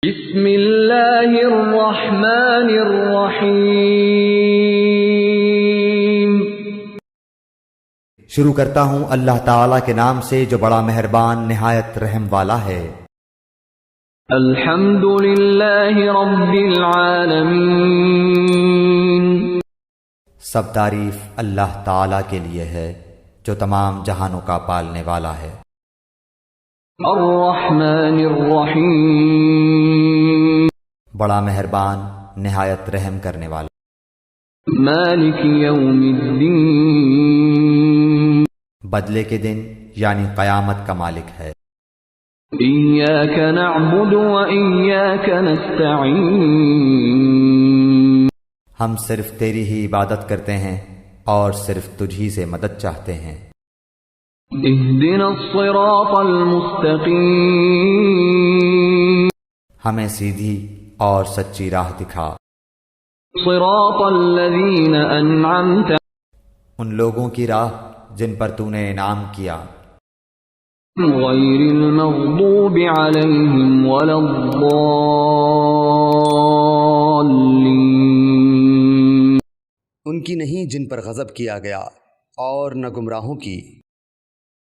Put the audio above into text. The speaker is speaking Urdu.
بسم اللہ الرحمن الرحیم۔ شروع کرتا ہوں اللہ تعالیٰ کے نام سے جو بڑا مہربان نہایت رحم والا ہے۔ الحمد للہ رب العالمین۔ سب تعریف اللہ تعالیٰ کے لیے ہے جو تمام جہانوں کا پالنے والا ہے۔ الرحمن الرحیم۔ بڑا مہربان نہایت رحم کرنے والا۔ مالک یوم الدین۔ بدلے کے دن یعنی قیامت کا مالک ہے۔ ایاک نعبد و ایاک نستعین۔ ہم صرف تیری ہی عبادت کرتے ہیں اور صرف تجھ ہی سے مدد چاہتے ہیں۔ اہدنا الصراط المستقیم۔ ہمیں سیدھی اور سچی راہ دکھا۔ صراط الذین انعمت۔ ان لوگوں کی راہ جن پر تو نے انعام کیا۔ غیر المغضوب علیہم ولا الضالین۔ ان کی نہیں جن پر غضب کیا گیا اور نہ گمراہوں کی۔